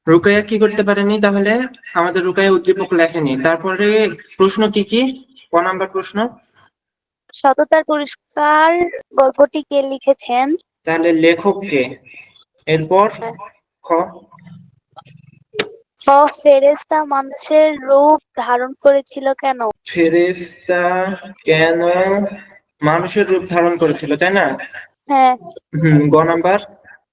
রুকাইয়া কি করতে পারেনি তাহলে? আমাদের রুকাইয়া উদ্দীপক লেখেনি। তারপরে প্রশ্ন কি কি? ক নাম্বার প্রশ্ন? সততার পুরস্কার গল্পটি কে লিখেছেন? তাহলে লেখক কে? এরপর খ, ফেরেশতা মানুষের রূপ ধারণ করেছিল কেন? ফেরেশতা কেন মানুষের রূপ ধারণ করেছিল, তাই না? হ্যাঁ। গ নাম্বার?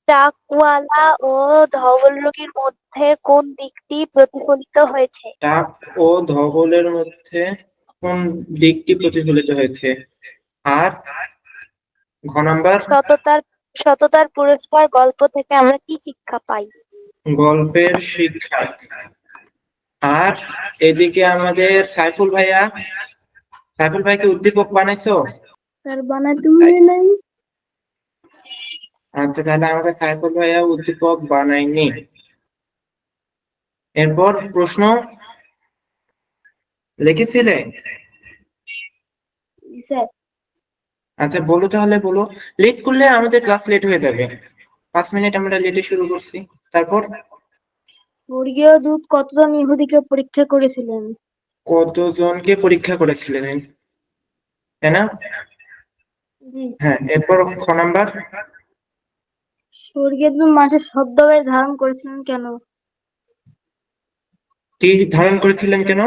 টাকওয়ালা ও ধবল রোগীর মধ্যে কোন দিকটি প্রতিফলিত হয়েছে? টাক ও ধবলের মধ্যে কোন দিকটি প্রতিফলিত হয়েছে? আর ঘ নাম্বার? সততার সততার পুরস্কার গল্প থেকে আমরা কি শিক্ষা পাই? গল্পের শিক্ষা। আর এদিকে আমাদের সাইফুল ভাইকে উদ্দীপক বানাইছো? স্যার বানাতে মনে নাই। আচ্ছা, তাহলে আমাকে সাইফুল ভাইয়া উদ্দীপক বানাইনি। এরপর প্রশ্ন লিখেছিলে? স্যার, আচ্ছা বলো, তাহলে বলো। লেট করলে আমাদের ক্লাস লেট হয়ে যাবে। 5 মিনিট আমরা লেটে শুরু করছি। তারপর স্বর্গীয় দূত কতজন ইহুদিকে পরীক্ষা করেছিলেন? কতজনকে পরীক্ষা করেছিলেন, তাই না? জি। হ্যাঁ, এরপর খ নাম্বার? স্বর্গীয় দূত মানুষের ছদ্মবেশ ধারণ করেছিলেন কেন? কি ধারণ করেছিলেন কেন?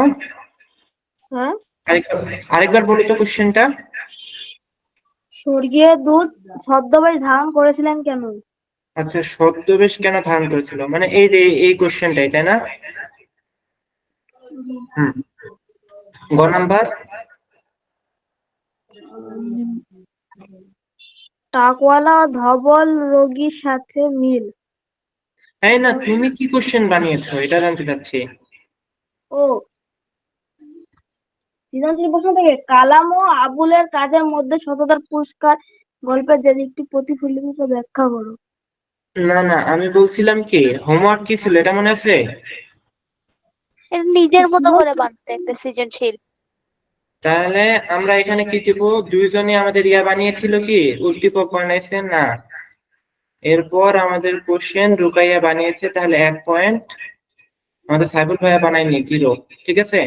হ্যাঁ। আরেকবার আরেকবার বলো তো কোশ্চেনটা। স্বর্গীয় দূত ছদ্মবেশ ধারণ করেছিলেন কেন? আচ্ছা, ছদ্মবেশ কেন ধারণ করেছিল, মানে এই কোশ্চেনটাই, তাই না? হুম। গ নাম্বার? টাকওয়ালা ও ধবল রোগীর সাথে মিল। তাই না, তুমি কি কোশ্চেন বানিয়েছো এটা জানতে চাচ্ছি। ও, সৃজনশীল প্রশ্ন থেকে কালাম ও আবুলের কাজের মধ্যে সততার পুরস্কার গল্পের যে দিকটি প্রতিফলিত ব্যাখ্যা করো। না না, আমি বলছিলাম কি, হোমওয়ার্ক কি ছিল এটা মনে আছে? এটা নিজের মতো করে বানাতে একটা সৃজনশীল। তাহলে আমরা এখানে কি দিব? দুইজনে আমাদের বানিয়েছিল কি, উদ্দীপক বানাইছে না? এরপর আমাদের কোশ্চেন রুকাইয়া বানিয়েছে, তাহলে 1 পয়েন্ট। আমাদের সাইফুল ভাইয়া বানায়নি, 0। ঠিক আছে,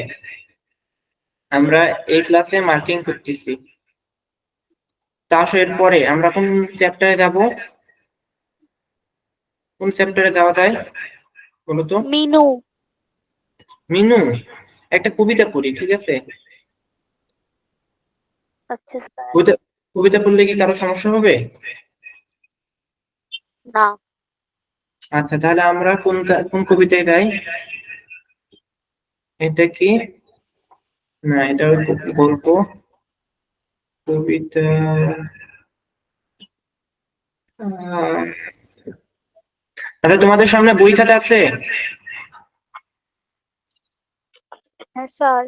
আমরা এই ক্লাসে মার্কিং করতেছি। এর পরে আমরা কোন চ্যাপ্টারে যাব? কোন চ্যাপ্টারে যাওয়া যায় বলো তো? মিনু। মিনু, একটা কবিতা পড়ি, ঠিক আছে? আচ্ছা স্যার। কবিতা কবিতা পড়লে কি কারো সমস্যা হবে? না। আচ্ছা, তাহলে আমরা কোন কোন কবিতায় যাই? এটা কি? না, এটা গল্প। কবিতা। আচ্ছা, তোমাদের সামনে বই খাতা আছে? হ্যাঁ স্যার।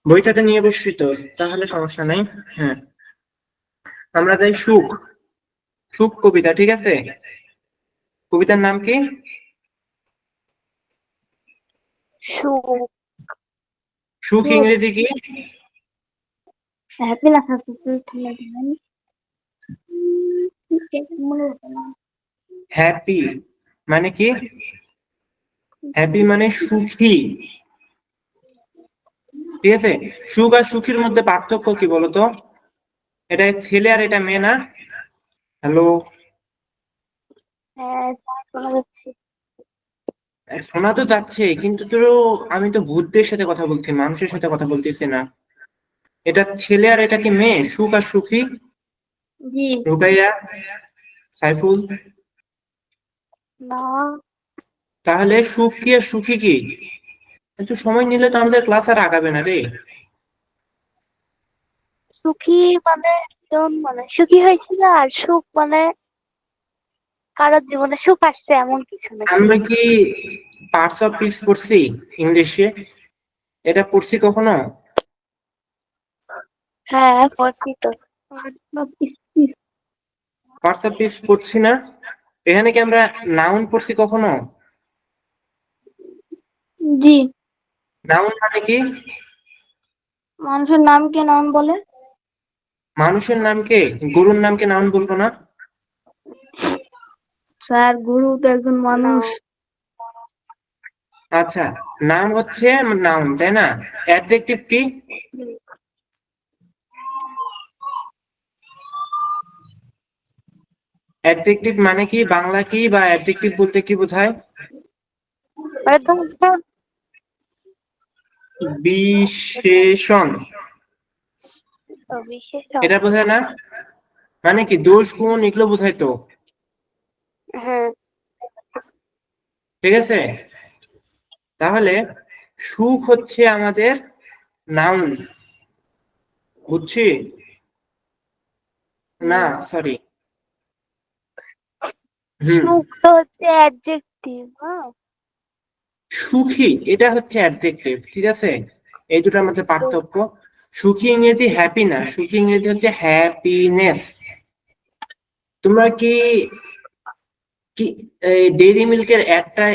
বই খাতা নিয়ে বসছি তো, তাহলে সমস্যা নাই। হ্যাঁ, আমরা যাই সুখ। সুখ কবিতা, ঠিক আছে? কবিতার নাম কি? সুখ। সুখ ইংরেজি কি? হ্যাপিনেস আছে মনে হতো না। হ্যাপি মানে কি? হ্যাপি মানে সুখী, ঠিক আছে? সুখ আর সুখীর মধ্যে পার্থক্য কি বলতো? এটা ছেলে আর এটা মেয়ে না? হ্যালো? হ্যাঁ স্যার, শোনা যাচ্ছে। শোনা তো যাচ্ছে, কিন্তু আমি তো ভূতদের সাথে কথা বলছি, মানুষের সাথে কথা বলতেছি না। এটা ছেলে আর এটা কি মেয়ে? সুখ আর সুখী? জি। রুকাইয়া, সাইফুল, না, তাহলে সুখ কি আর সুখী কি? একটু সময় নিলে তো আমাদের ক্লাস আর আগাবে না রে। সুখী মানে যেমন মানে সুখী হয়েছিল, আর সুখ মানে কারোর জীবনে সুখ আসছে এমন কিছু নাকি? আমরা কি পার্টস অফ স্পিচ পড়ছি ইংলিশে? এটা পড়ছি কখনো? হ্যাঁ পড়ছি তো। পার্টস অফ স্পিচ পড়ছি না? এখানে কি আমরা নাউন পড়ছি কখনো? জি। নাউন মানে কি? মানুষের নামকে নাম বলে। মানুষের নামকে, গরুর নামকে নাউন বলবো না? স্যার, গুরু তো একজন মানুষ। আচ্ছা, নাম হচ্ছে নাউন, তাই না? অ্যাডজেক্টিভ কি? অ্যাডজেক্টিভ মানে কি, বাংলা কি, বা অ্যাডজেক্টিভ বলতে কি বোঝায়? একদম বিশেষণ, বিশেষণ। এটা বোঝায় না? মানে কি দোষ গুণ এগুলো বোঝায় তো, হ্যাঁ। ঠিক আছে? তাহলে সুখ হচ্ছে আমাদের নাউন, বুঝছি? না, সরি। হুম, সুখ তো হচ্ছে অ্যাডজেক্টিভ। হ্যাঁ। সুখী এটা হচ্ছে অ্যাডজেক্টিভ, ঠিক আছে? এই দুটোর মধ্যে পার্থক্য। সুখী ইংরেজি হ্যাপি না, সুখী ইংরেজি হচ্ছে হ্যাপিনেস। তোমরা কি কি এই ডেইরি মিল্কের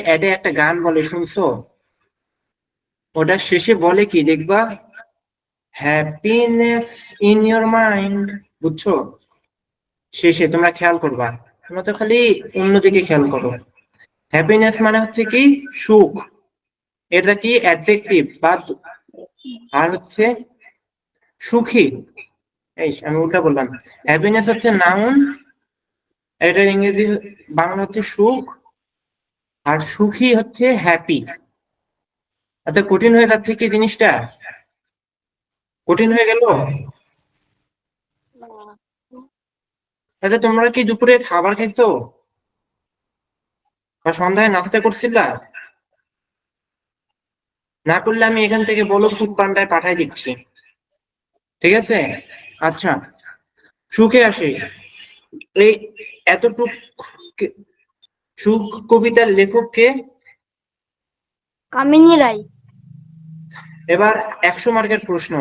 অ্যাডে একটা গান বলে শুনছো? ওটার শেষে বলে কি দেখবা, হ্যাপিনেস ইন ইয়োর মাইন্ড, বুঝছো? শেষে তোমরা খেয়াল করবা, তোমরা তো খালি অন্যদিকে খেয়াল করো। হ্যাপিনেস মানে হচ্ছে কি সুখ, এটা কি অ্যাডজেক্টিভ বা আর হচ্ছে সুখী, এই আমি উল্টা বললাম। হ্যাপিনেস হচ্ছে নাউন, এটার ইংরেজি বাংলা হচ্ছে সুখ, আর সুখী হচ্ছে হ্যাপি। আচ্ছা, কঠিন হয়ে যাচ্ছে কি জিনিসটা? কঠিন হয়ে গেল? আচ্ছা, তোমরা কি দুপুরে খাবার খাইছো বা সন্ধ্যায় নাস্তা করছিলা? না করলে আমি এখান থেকে বলো ফুড পান্ডায় পাঠাই দিচ্ছি, ঠিক আছে? আচ্ছা, সুখে আসে এই এতটুক, সুখ কবিতার লেখক কে? কামিনী রায়। এবার 100 মার্কের প্রশ্ন,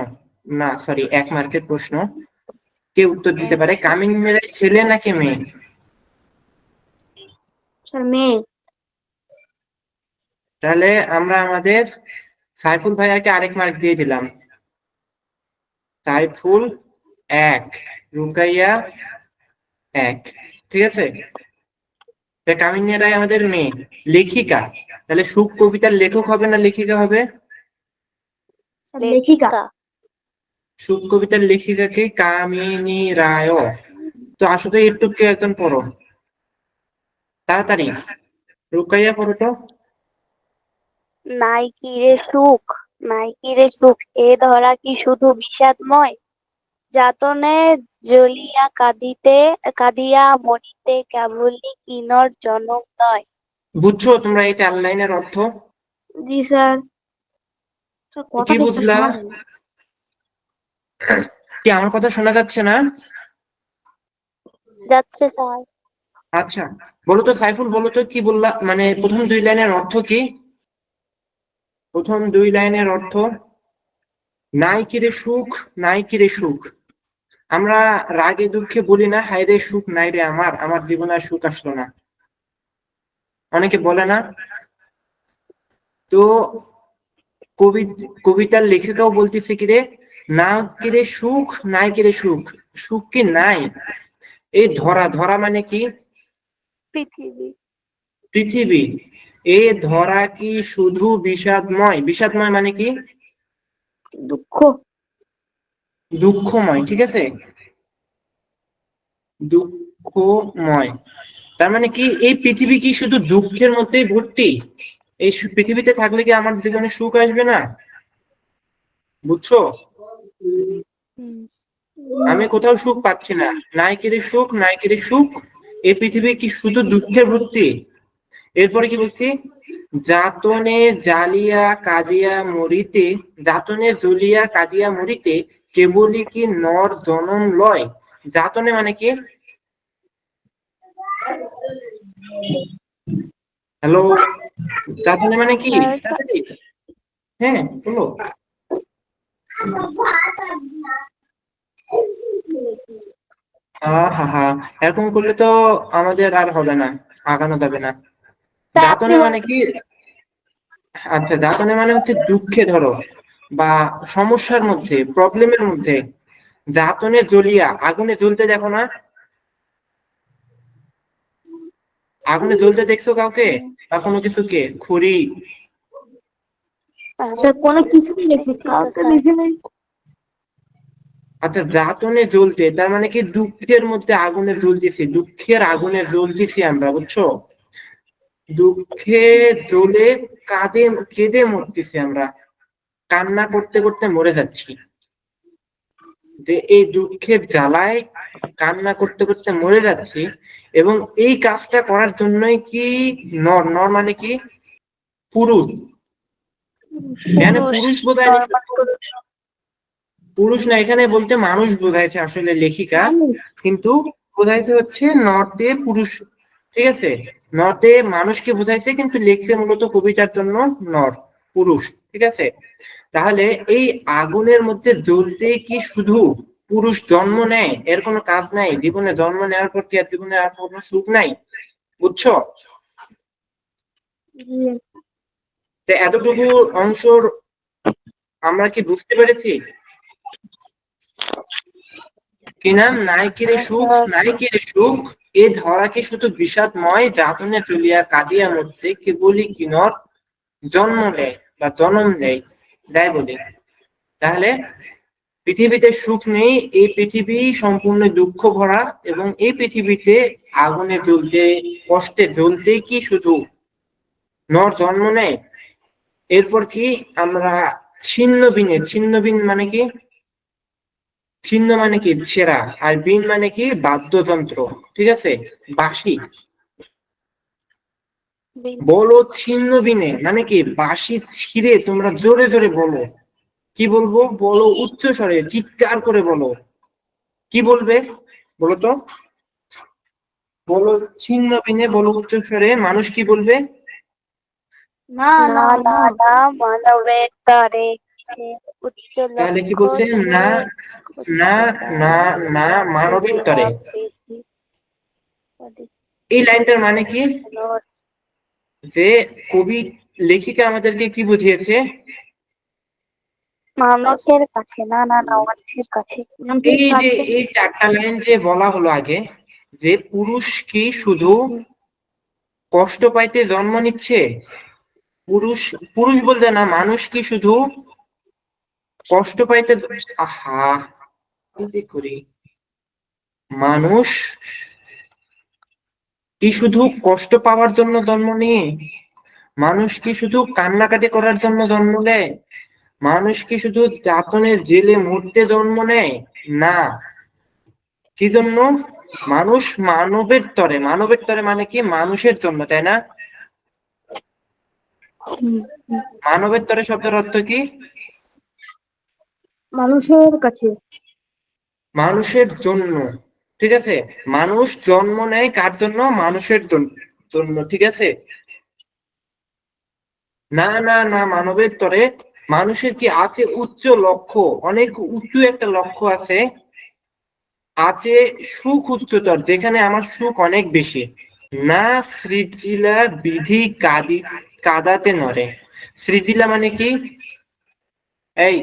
না সরি 1 মার্কের প্রশ্ন, কে উত্তর দিতে পারে? কামিনী রায় ছেলে নাকি মেয়ে? স্যার মেয়ে। তাহলে আমরা আমাদের সাইফুল ভাইয়াকে আরেক মার্ক দিয়ে দিলাম। সাইফুল 1, রুকাইয়া 1, ঠিক আছে? তা কামিনী রায় আমাদের মেয়ে, লেখিকা। তাহলে সুখ কবিতার লেখক হবে না লেখিকা হবে? লেখিকা। সুখ কবিতার লেখিকাকে কামিনী রায়। তো আসলে একটু কে একজন পড়ো তাড়াতাড়ি, রুকাইয়া পড়ো তো। নাই কি রে সুখ, নাই কি রে সুখ, এ ধরা কি শুধু বিষাদময়, যাতনে জ্বলিয়া কাঁদিয়া মরিতে কেবলই কিন্নর জনম নয়। বুঝছো তোমরা এই 4 লাইনের অর্থ? জি স্যার। কি কথাটা একটু বুঝলা? শোনাবেন? কি আমার কথা শোনা যাচ্ছে না? যাচ্ছে স্যার। আচ্ছা, বলো তো সাইফুল, বলো তো কি বললা, মানে প্রথম 2 লাইনের অর্থ কি? প্রথম 2 লাইনের অর্থ, নাই কিরে সুখ, নাই কিরে সুখ। আমরা রাগে দুঃখে বলি না হায় রে সুখ নাই রে আমার, আমার জীবনে আর সুখ আসলো না, অনেকে বলে না? তো কবি কবিতার লেখিকাও বলতেছে কিরে, না কিরে সুখ, নাই কিরে সুখ, সুখ কি নাই? এই ধরা, ধরা মানে কি? পৃথিবী। পৃথিবী। এ ধরা কি শুধু বিষাদময়, বিষাদময় মানে কি? দুঃখ। দুঃখময়, ঠিক আছে? দুঃখময়, তার মানে কি এই পৃথিবী কি শুধু দুঃখের মধ্যেই ভর্তি? এই পৃথিবীতে থাকলে কি আমার জীবনে সুখ আসবে না? বুঝছো? হুম। আমি কোথাও সুখ পাচ্ছি না, নাই কিরে সুখ, নাই কিরে সুখ, এই পৃথিবী কি শুধু দুঃখের ভর্তি? এরপরে কি বলছি, যাতনে জ্বালিয়া কাঁদিয়া মরিতে, যাতনে জ্বলিয়া কাঁদিয়া মরিতে কেবলই কি নর জনম লয়। যাতনে মানে কি? হ্যালো, যাতনে মানে কি? তাড়াতাড়ি। হ্যাঁ, বলো। হা হা, এরকম করলে তো আমাদের আর হবে না, আগানো যাবে না। স্যার আপনি যাতনে মানে কি? আচ্ছা, যাতনে মানে হচ্ছে দুঃখে ধরো বা সমস্যার মধ্যে, প্রবলেমের মধ্যে। যাতনে জ্বলিয়া, আগুনে জ্বলতে দেখো না? আগুনে জ্বলতে দেখছো কাউকে বা কোনো কিছুকে? খড়ি, স্যার কোনো কিছুই লিখছি, দেখছি কাউ তো তো স্যার। লিখে নাই। আচ্ছা, যাতনে জ্বলতে তার মানে কি দুঃখের মধ্যে আগুনে জ্বলতেছি, দুঃখের আগুনে জ্বলতেছি আমরা, বুঝছো? দুঃখে জ্বলে কাঁদে কেঁদে মরতেছি আমরা, কান্না করতে করতে মরে যাচ্ছি। যে এই দুঃখের জ্বালায় কান্না করতে করতে মরে যাচ্ছি, এবং এই কাজটা করার জন্যই কি নর, নর মানে কি পুরুষ, এখানে পুরুষ, পুরুষ বোঝায় না, নর্মাল পুরুষ। পুরুষ না, এখানে বলতে মানুষ বোঝাইছে আসলে লেখিকা, মানুষ। কিন্তু বোঝাইছে হচ্ছে নর্থে পুরুষ, ঠিক আছে? নর্থে মানুষকে বোঝাইছে, কিন্তু লেখছে মূলত কবিতার জন্য নর, পুরুষ, ঠিক আছে? তাহলে এই আগুনের মধ্যে জ্বলতে কি শুধু পুরুষ জন্ম নেয়, এর কোনো কাজ নাই? জীবনে জন্ম নেওয়ার পর কি আর জীবনে আর কোনো সুখ নাই, বুঝছো? তো এতটুকু অংশ আমরা কি বুঝতে পেরেছি? কি নাম, নাই কিরে সুখ, নাই কিরে সুখ, এ ধরা কি শুধু বিষাদময়, যাতনে তুলিয়া কাঁদিয়া মরতে কেবলই কিনর জন্ম নেয় বা জন্ম নেয়, তাই বলি। তাহলে পৃথিবীতে সুখ নেই, এই পৃথিবী সম্পূর্ণ দুঃখ ভরা, এবং এই পৃথিবীতে আগুনে জ্বলতে, কষ্টে জ্বলতে কি শুধু নর জন্ম নেয়। এরপর কি আমরা ছিন্ন বিনে, ছিন্ন বিন মানে কি, ছিন্ন মানে কি ছেঁড়া, আর বিন মানে কি বাদ্যযন্ত্র, ঠিক আছে, বাঁশি। বলো ছিন্ন বিনে মানে কি বাঁশি ছিঁড়ে তোমরা জোরে জোরে বলো, কি বলবো, বলো উচ্চ স্বরে চিৎকার করে বলো, কি বলবে বলো তো? বলো ছিন্ন বিনে, বলো উচ্চ স্বরে, মানুষ কি বলবে? না না না না না না, মানবের তরে সে উচ্চ তাহলে কি লক্ষ্য বলছে? না সুখ না না উচ্চতায় না, মানবের তরে। সৃজিলা বৃদ্ধি এই লাইনটার মানে কি? নর। যে কবি, লেখিকা আমাদেরকে কি বুঝিয়েছে? মানুষের কাছে, না না না, মানুষের কাছে। মানুষের এই যে কাছে। এই চারটা লাইন যে বলা হলো আগে, যে পুরুষ কি শুধু কষ্ট পাইতে জন্ম নিচ্ছে, পুরুষ, পুরুষ বলতে না, মানুষ কি শুধু কষ্ট পাইতে, আহা কি করি, মানুষ কি শুধু কষ্ট পাওয়ার জন্য জন্ম নিয়ে, মানুষ কি শুধু কান্নাকাটি করার জন্য জন্ম নেয়, মানুষ কি শুধু যাতনের জেলে মরতে জন্ম নেয়, না। কি জন্য? মানুষ মানবের তরে, মানবের তরে মানে কি মানুষের জন্য, তাই না? মানবের তরে শব্দের অর্থ কি? মানুষের কাছে। মানুষের জন্য, ঠিক আছে? মানুষ জন্ম নেয় কার জন্য? মানুষের জন্য, ঠিক আছে? না না না, মানবের তরে মানুষের কি আছে উচ্চ লক্ষ্য, অনেক উঁচু একটা লক্ষ্য আছে, আছে সুখ উচ্চতর, যেখানে আমার সুখ অনেক বেশি। না সৃজিলা বিধি কাদাতে নরে। সৃজিলা মানে কি? এই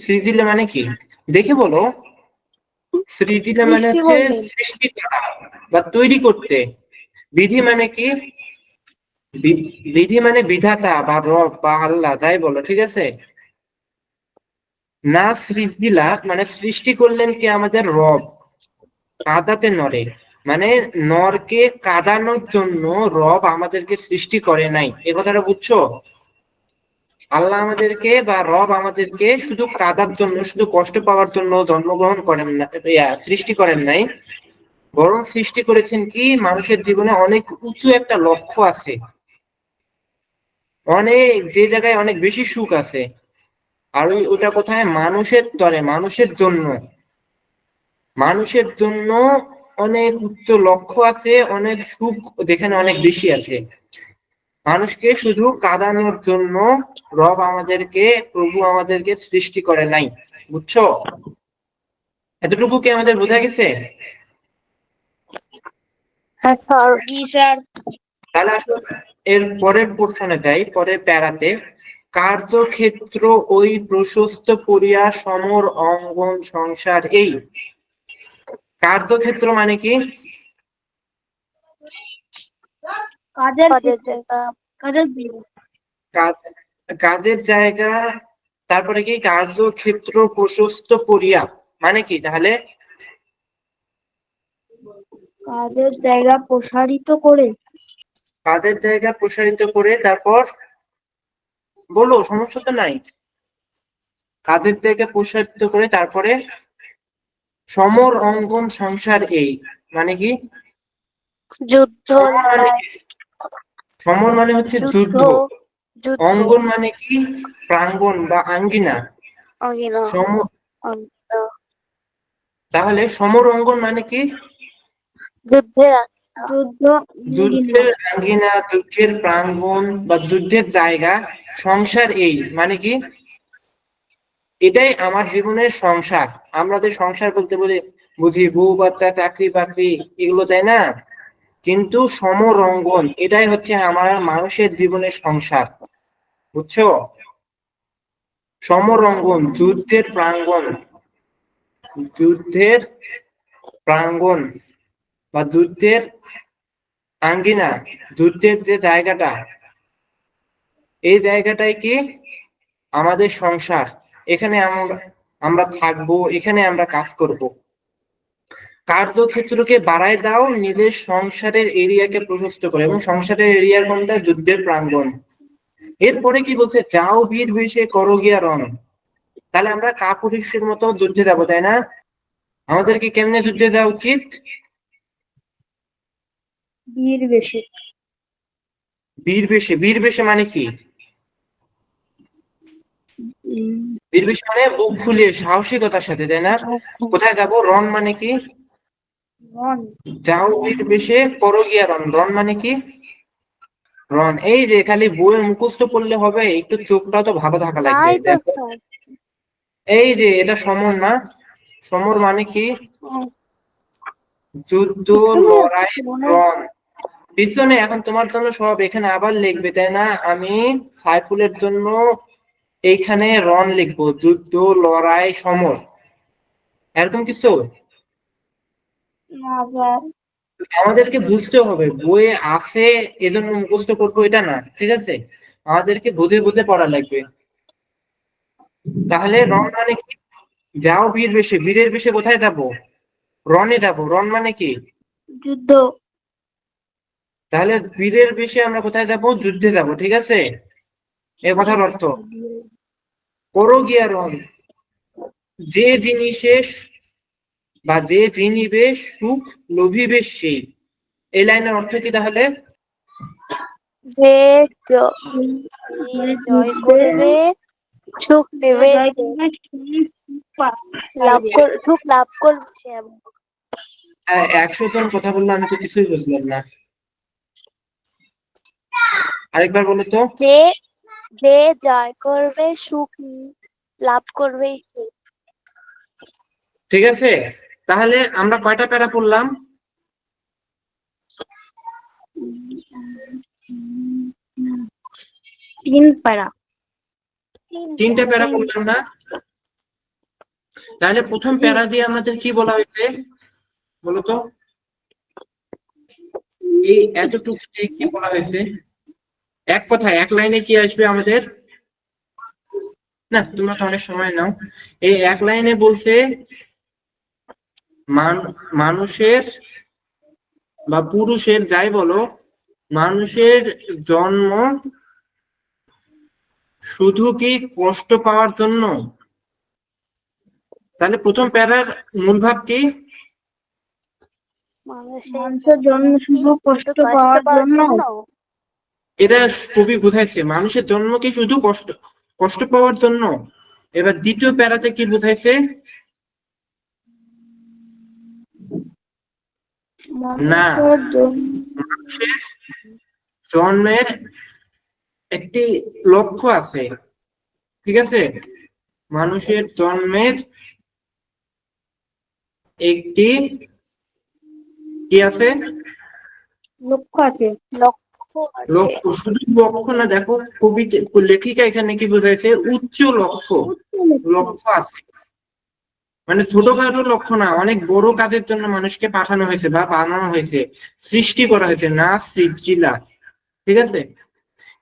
সৃজিলা মানে কি দেখে বলো। সৃজিলা মানে সৃষ্টি হচ্ছে বললেন। সৃষ্টি করা বা তৈরি করতে। বিধি মানে কি? বিধি মানে বিধাতা বা রব বা আল্লাহ, যাই বলো, ঠিক আছে? না সৃজিলা মানে সৃষ্টি করলেন কে? আমাদের রব। কাদাতে নরে মানে নরকে কাদানোর জন্য রব আমাদেরকে সৃষ্টি করে নাই, এ কথাটা বুঝছো? আল্লাহ আমাদেরকে বা রব আমাদেরকে শুধু কাদার জন্য, শুধু কষ্ট পাওয়ার জন্য জন্মগ্রহণ করেন না, সৃষ্টি করেন নাই, বরং সৃষ্টি করেছেন কি মানুষের জীবনে অনেক উঁচু একটা লক্ষ্য আছে, অনেক, যে জায়গায় অনেক বেশি সুখ আছে। আর ওটা কোথায়? মানুষের তরে, মানুষের জন্য, মানুষের জন্য অনেক উচ্চ লক্ষ্য আছে, অনেক সুখ যেখানে অনেক বেশি আছে। মানুষকে শুধু কাঁদানোর জন্য রব আমাদেরকে, প্রভু আমাদেরকে সৃষ্টি করে নাই, বুঝছো? এতটুকু কি আমাদের বোঝা গেছে? হ্যাঁ স্যার। জি স্যার। তাহলে আসলে এর পরের পোর্শনে যাই, পরের প্যারাতে। কার্যক্ষেত্র ওই প্রশস্ত করিয়া সমর অঙ্গন সংসার, এই কার্যক্ষেত্র মানে কি? কাজের কাজের ক্ষেত্রে। জায়গা। কাজের দিন। কাজ, কাজের জায়গা, তারপরে কি কার্যক্ষেত্র প্রশস্ত করিয়া, মানে কি তাহলে? কাজের জায়গা প্রসারিত করে। কাজের জায়গা প্রসারিত করে, তারপর বলো, সমস্যা তো নাই। কাজের জায়গা প্রসারিত করে, তারপরে সমর অঙ্গন সংসার এই, মানে কি? যুদ্ধ, সমর মানে লড়াই, কি? সমর মানে হচ্ছে যুদ্ধ, যুদ্ধ, যুদ্ধ, অঙ্গন মানে কি? প্রাঙ্গণ বা আঙ্গিনা। অঙ্গিন, সম- অঙ্গিন, তাহলে সমর অঙ্গন মানে কি? যুদ্ধের যুদ্ধ অঙ্গিনা। যুদ্ধের আঙ্গিনা, যুদ্ধের প্রাঙ্গণ বা যুদ্ধের জায়গা। সংসার এই, মানে কি? এটাই আমার জীবনের সংসার। আমরা তো সংসার বলতে বলে বুঝি বউ বাচ্চা চাকরি বাকরি এগুলো, তাই না? কিন্তু সমরঙ্গন এটাই হচ্ছে আমার মানুষের জীবনের সংসার, বুঝছো? সমরঙ্গন যুদ্ধের প্রাঙ্গণ, যুদ্ধের প্রাঙ্গণ বা যুদ্ধের আঙ্গিনা, যুদ্ধের যে জায়গাটা, এই জায়গাটাই কি? আমাদের সংসার। এখানে আমরা আমরা থাকবো, এখানে আমরা কাজ করব। কার্যক্ষেত্রকে বাড়ায় দাও, নিজের সংসারের এরিয়াকে প্রশস্ত করে, এবং সংসারের এরিয়ার কোনটা? যুদ্ধের প্রাঙ্গণ। এরপরে কি বলছে? যাও বীর বেশে করো গিয়া রণ। তাহলে আমরা কাপুরুষের মতো যুদ্ধে যাবো, তাই না? আমাদেরকে কেমনে যুদ্ধে যাওয়া উচিত? বীর বেশে। বীর বেশে। বীর বেশে মানে কি? বীর বেশে মানে বুক ফুলিয়ে সাহসিকতার সাথে, তাই না? কোথায় যাব? রণ মানে কি? রণ। যাও বীর বেশে করো গিয়া রণ। রণ মানে কি? রণ। এই যে খালি বইয়ের মুখস্থ করলে হবে? একটু চোখটা তো ভালো থাকা লাগবে, তাই তো দেখো। স্যার। এই যে এটা সমর না? সমর মানে কি? যুদ্ধ, পিছনে লড়াই, মনে রণ। পিছনে এখন তোমার জন্য সব এখানে আবার লিখবে, তাই না? আমি সাইফুলের জন্য এইখানে রণ লিখবো, যুদ্ধ, লড়াই, সমর, এরকম কিছু। না স্যার। আমাদেরকে বুঝতে হবে বইয়ে আছে এজন্য মুখস্থ করবো এটা না, ঠিক আছে? আমাদেরকে বুঝে বুঝে পড়া লাগবে। তাহলে রণ মানে কি? যাও বীর বেশে। বীরের বেশে কোথায় যাব? রণে যাব। রণ মানে কি? যুদ্ধ। তাহলে বীরের বেশে আমরা কোথায় যাব? যুদ্ধে যাব, ঠিক আছে? এ কথার অর্থ। করো গিয়া রণ, যে জিনিসে বা যে জিনিবে সুখ লোভিবে সেই। এই লাইনের অর্থ কি তাহলে? যে যে জয় করবে, সুখ দেবে সে, সুখ লাভ করবে সে। 100 জন কথা বললো, আমি তো কিছুই বুঝলাম না। আরেকবার বলো তো। যে যে জয় করবে, সুখ লাভ করবে সে। ঠিক আছে, তাহলে আমরা কয়টা প্যারা পড়লাম? তিন পারা। তিনটা প্যারা পড়লাম না? তাহলে প্রথম প্যারা দিয়ে আমাদের কি বলা হয়েছে বলো তো? এই এতটুকু দিয়ে কি বলা হয়েছে? এক কথায় এক লাইনে কি আসবে আমাদের? না, তোমরা তো অনেক সময় নাও। এই এক লাইনে বলছে মানুষের বা পুরুষের, যাই বলো, মানুষের জন্ম শুধু কি কষ্ট পাওয়ার জন্য? তাহলে প্রথম প্যারার মূল ভাব কি? মানুষের জন্ম শুধু কষ্ট কষ্ট পাওয়ার পাওয়ার জন্য। জন্য। এটা কবি বুঝাইছে মানুষের জন্ম কি শুধু কষ্ট কষ্ট পাওয়ার জন্য। এবার দ্বিতীয় প্যারাতে কি বুঝাইছে? না, মানুষের জন্ম মানুষের জন্মের একটি লক্ষ্য আছে, ঠিক আছে? মানুষের জন্মের একটি কি আছে? লক্ষ্য আছে। লক্ষ্য আছে। লক্ষ্য। শুধু লক্ষ্য না, দেখো কবি লেখিকা এখানে কি বুঝাইছে? উচ্চ লক্ষ্য। লক্ষ্য আছে মানে ছোটখাটো লক্ষ্য না, অনেক বড় কাজের জন্য মানুষকে পাঠানো হয়েছে বা বানানো হয়েছে, সৃষ্টি করা হয়েছে, না সৃজিলা, ঠিক আছে?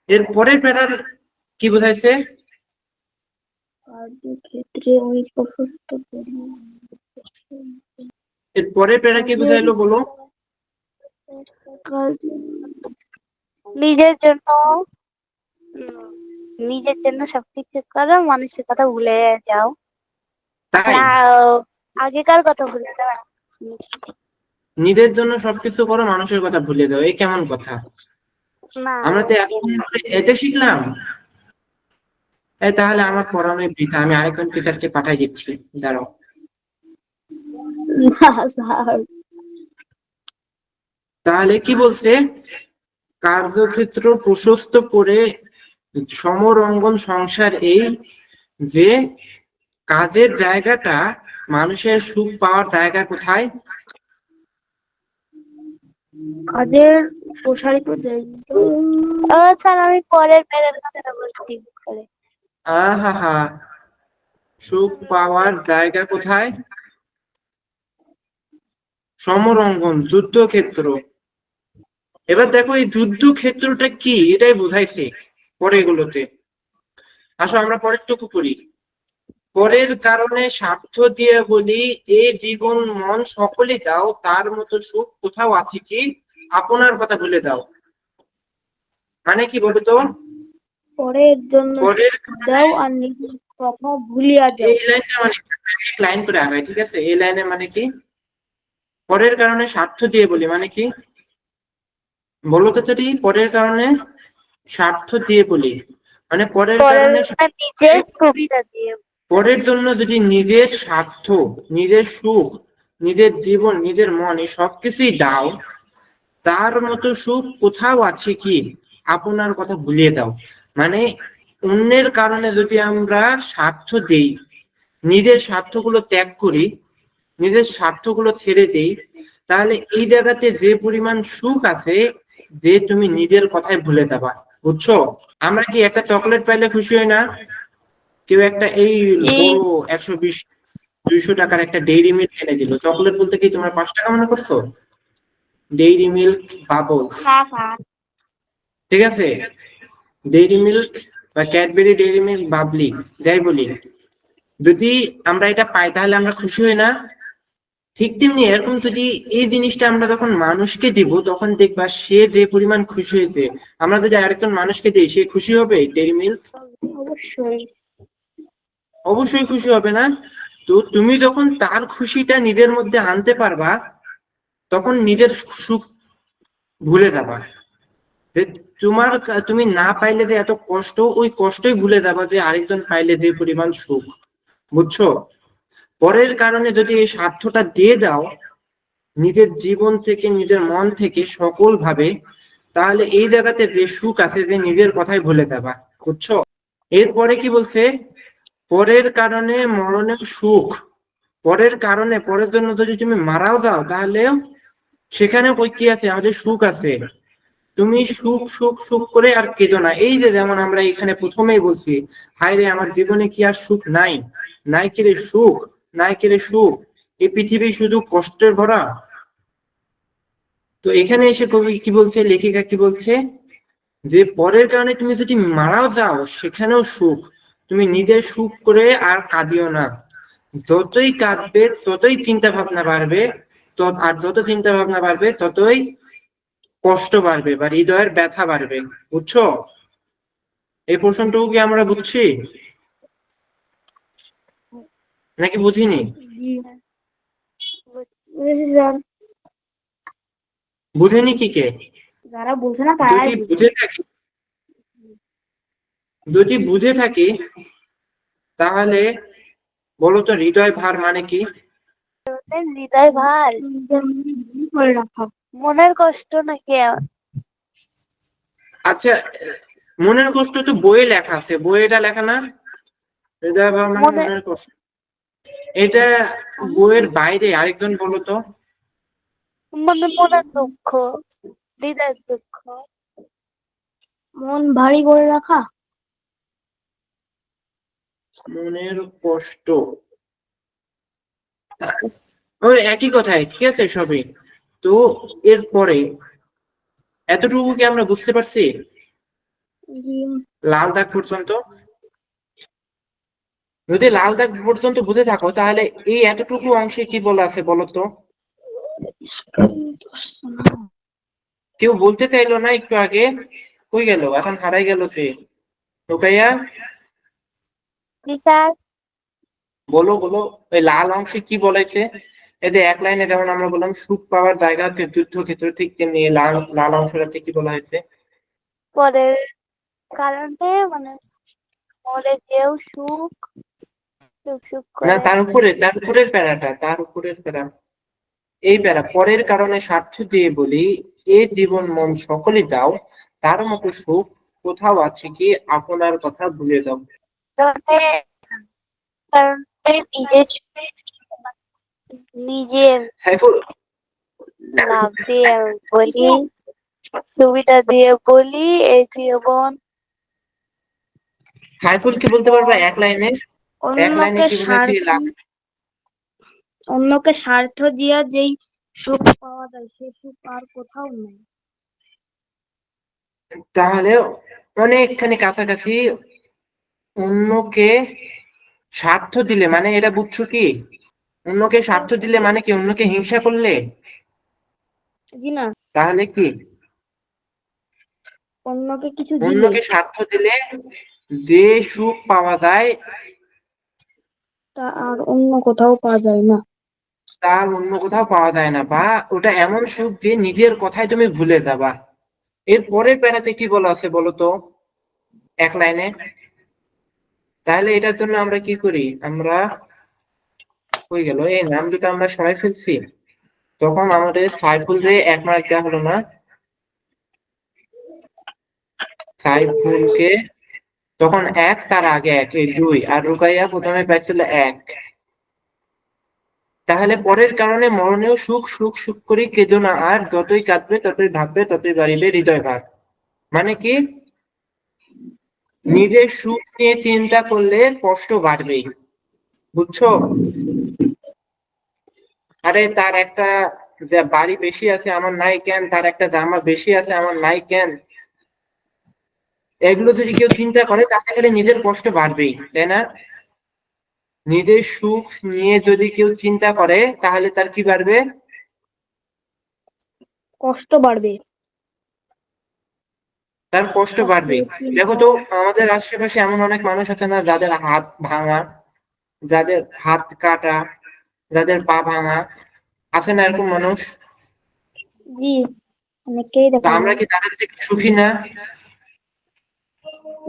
এর পরের প্যারার কি বোঝাইছে? কার্যক্ষেত্রে ওই প্রশস্ত এর পরের প্যারা কি বুঝাইলো বলো? নিজের জন্য নিজের জন্য সবকিছু করো, মানুষের কথা ভুলে যাও। তাই না, আগেকার কথা ভুলে যাও। নিজের জন্য সবকিছু করো, মানুষের কথা ভুলে দাও, এই কেমন কথা? না, আমরা তো এতক্ষণ ধরে এটা শিখলাম। এই তাহলে আমার পড়ানোই বৃথা, আমি আরেকজন টিচারকে পাঠাই দিচ্ছি, দাঁড়াও। না স্যার, তাহলে কি বলছে? কার্যক্ষেত্র প্রশস্ত করে সমরঙ্গন সংসার এই যে কাজের জায়গাটা মানুষের সুখ পাওয়ার জায়গা কোথায়? কাজের প্রসারিত দায়িত্ব। ও স্যার, আমি পরের প্যারার কথাটা বলছি স্যার। আহা হা, সুখ পাওয়ার জায়গা কোথায়? সমরঙ্গন, যুদ্ধক্ষেত্র। এবার দেখো এই যুদ্ধক্ষেত্রটা কি, এটাই বুঝাইছে পরেরগুলোতে। আসো আমরা পরেরটুকু করি। পরের কারণে স্বার্থ দিয়ে বলি, এ জীবন মন সকলে দাও, তার মতো সুখ কোথাও আছে কি? আপনার কথা ভুলে দাও। মানে কি বলো তো? পরের জন্য পরের দাও আর নিজের কথা ভুলিয়া যাও। এই লাইনটা মানে এক লাইন করে আগায়, ঠিক আছে? এই লাইনে মানে কি? পরের কারণে স্বার্থ দিয়ে বলি মানে কি বলো তো? যদি পরের কারণে স্বার্থ দিয়ে বলি মানে পরের পরের কারণে নিজের সুবিধা দিয়ে। পরের জন্য যদি নিজের স্বার্থ, নিজের সুখ, নিজের জীবন, নিজের মন এই সবকিছুই দাও, তার মতো সুখ কোথাও আছে কি? আপনার কথা ভুলিয়ে দাও। মানে অন্যের কারণে যদি আমরা স্বার্থ দেই, নিজের স্বার্থগুলো ত্যাগ করি, নিজের স্বার্থগুলো ছেড়ে দেই, তাহলে এই জায়গাতে যে পরিমাণ সুখ আছে, যে তুমি নিজের কথাই ভুলে যাবা। বুঝছো? আমরা কি একটা চকলেট পাইলে খুশি হই না? কেউ একটা এই বড় 120-200 টাকার একটা ডেইরি মিল্ক এনে দিল, চকলেট বলতে কি তোমরা 5 টাকা মনে করছো? ডেইরি মিল্ক বাবলস, না স্যার, ঠিক আছে? ডেইরি মিল্ক বা ক্যাডবেরি ডেইরি মিল্ক বাবলি যাই বলি, যদি আমরা এটা পাই তাহলে আমরা খুশি হই না? ঠিক তেমনি এরকম যদি এই জিনিসটা আমরা যখন মানুষকে দিব, তখন দেখবা সে যে পরিমাণ খুশি হয়েছে। আমরা যদি আরেকজন মানুষকে দিই, সে খুশি হবে? ডেইরি মিল্ক অবশ্যই। অবশ্যই খুশি হবে না? তো তুমি যখন তার খুশিটা নিজের মধ্যে আনতে পারবা, তখন নিজের সুখ ভুলে যাবা। যে তুমি না পাইলে যে এত কষ্ট, ওই কষ্টই ভুলে যাবা যে আরেকজন পাইলে যে পরিমাণ সুখ। বুঝছো? পরের কারণে যদি এই স্বার্থটা দিয়ে দাও নিজের জীবন থেকে, নিজের মন থেকে, সকল ভাবে, তাহলে এই জায়গাতে যে সুখ আছে, যে নিজের কথাই ভুলে যাবা। বুঝছো? এরপরে কি বলছে? পরের কারণে মরণে সুখ। পরের কারণে, পরের জন্য যদি তুমি মারাও যাও, তাহলে সেখানে ওই কি আছে? আমাদের সুখ আছে। তুমি সুখ সুখ সুখ করে আর কেঁদো না। এই যে যেমন আমরা এখানে প্রথমেই বলছি, হায় রে আমার জীবনে কি আর সুখ নাই? নাই কি রে সুখ? নাই কি রে সুখ? এই পৃথিবী শুধু কষ্টের ভরা। তো এখানে এসে কবি কি বলছে, লেখিকা কি বলছে? যে পরের কারণে তুমি যদি মারাও যাও, সেখানেও সুখ। তুমি নিজের সুখ করে আর কাঁদিও না। যতই কাঁদবে ততই চিন্তা ভাবনা বাড়বে, আর যত চিন্তা ভাবনা বাড়বে ততই কষ্ট বাড়বে বা হৃদয়ের ব্যথা বাড়বে। বুঝছো? এই পোর্শনটুকু কি আমরা বুঝছি নাকি বুঝিনি? জি, বুঝেছি স্যার। বুঝেনি কি কে? যারা বলছে না তারাই যদি বুঝে। বুঝে থাকি, যদি বুঝে থাকি, তাহলে বলো তো হৃদয় ভার মানে কি? হৃদয় ভার, নিজের মনে ভুল করে রাখা। মনের কষ্ট নাকি? আচ্ছা, মনের কষ্ট তো বইয়ে লেখা আছে, বইয়ে এটা লেখা না? হৃদয় ভার মানে মনে মনের কষ্ট। এটা বইয়ের বাইরে, আরেকজন বলো তো। মনের দুঃখ, হৃদয়ের দুঃখ। মন ভারী করে রাখা। মনের কষ্ট, ওই একই কথাই, ঠিক আছে সবই। তো এরপরে এতটুকু কি আমরা বুঝতে পারছি? জি। লাল দাগ পর্যন্ত? যদি লাল দাগ পর্যন্ত বুঝে থাকো তাহলে এই এতটুকু অংশে কি বলা আছে বলো তো? কেউ বলতে চাইলো না একটু আগে? কই গেল, এখন হারাই গেল সে। রুকাইয়া, জি স্যার। বলো বলো, ওই লাল অংশে কি বলেছে? এই যে এক লাইনে যেমন আমরা বললাম সুখ পাওয়ার জায়গা হচ্ছে যুদ্ধক্ষেত্র, ঠিক তেমনি এই লাল লাল অংশটাতে কি বলা হয়েছে? পরের কারণে মানে মরে যেও সুখ সুখ সুখ না, করে। তার উপরের প্যারাটা, তার উপরের প্যারা, এই প্যারা পরের কারণে স্বার্থ দিয়ে বলি, এ জীবন মন সকলে দাও, তার মতো সুখ কোথাও আছে কি, আপনার কথা ভুলে যাও। কারণে কারণে নিজের সাইফুল, লাভ দিয়ে বলি, সুবিধা দিয়ে বলি, এই জীবন সাইফুল কি বলতে পারবা এক লাইনে? এক লাইনে অন্যকে কি বুঝাচ্ছি স্বার্থ অন্যকে স্বার্থ দিয়া যেই সুখ পাওয়া যায় সে সুখ আর কোথাও নেই। তাহলে অনেকখানি কাছাকাছি। অন্যকে স্বার্থ দিলে মানে এটা বুঝছো কি? অন্যকে স্বার্থ দিলে মানে কি, অন্যকে হিংসা করলে? জি না, তাহলে কি? অন্যকে কিছু দিলে অন্যকে স্বার্থ দিলে যে সুখ পাওয়া যায় তা আর অন্য কোথাও পাওয়া যায় না। তার অন্য কোথাও পাওয়া যায় না, বা ওটা এমন সুখ যে নিজের কথাই তুমি ভুলে যাবা। এর পরের প্যারাতে কি বলা আছে বলো তো, এক লাইনে? তাহলে এটার জন্য আমরা কি করি, আমরা হয়ে গেল এই নাম দুটো আমরা সরাই ফেলছি, তখন আমাদের সাইফুল রে এক মার্ক দেওয়া হলো না। সাইফুলকে তখন এক, তার আগে এক, এই দুই, আর রুকাইয়া প্রথমে পাইছিল এক। তাহলে পরের কারণে মরণেও সুখ সুখ সুখ করি কেঁদো না আর, যতই কাঁদবে ততই ভাববে ততই বাড়িবে হৃদয় ভার। মানে কি, নিজের সুখ নিয়ে চিন্তা করলে কষ্ট বাড়বেই, বুঝছো? আরে তার একটা যে বাড়ি বেশি আছে আমার নাই কেন, তার একটা জামা বেশি আছে আমার নাই কেন, এগুলো যদি কেউ চিন্তা করে তাহলে খালি নিজের কষ্ট বাড়বেই, তাই না? নিজের সুখ নিয়ে যদি কেউ চিন্তা করে তাহলে তার কি বাড়বে? কষ্ট বাড়বে। তার কষ্ট বাড়বে। কষ্টের দেখো চিন্তা। তো, আমাদের আশেপাশে এমন অনেক মানুষ আছে না যাদের হাত ভাঙা, যাদের হাত কাটা, যাদের পা ভাঙা, আছে না এরকম মানুষ? জি, অনেককেই তা দেখা আমরা যায়। কি তাদের থেকে সুখী না?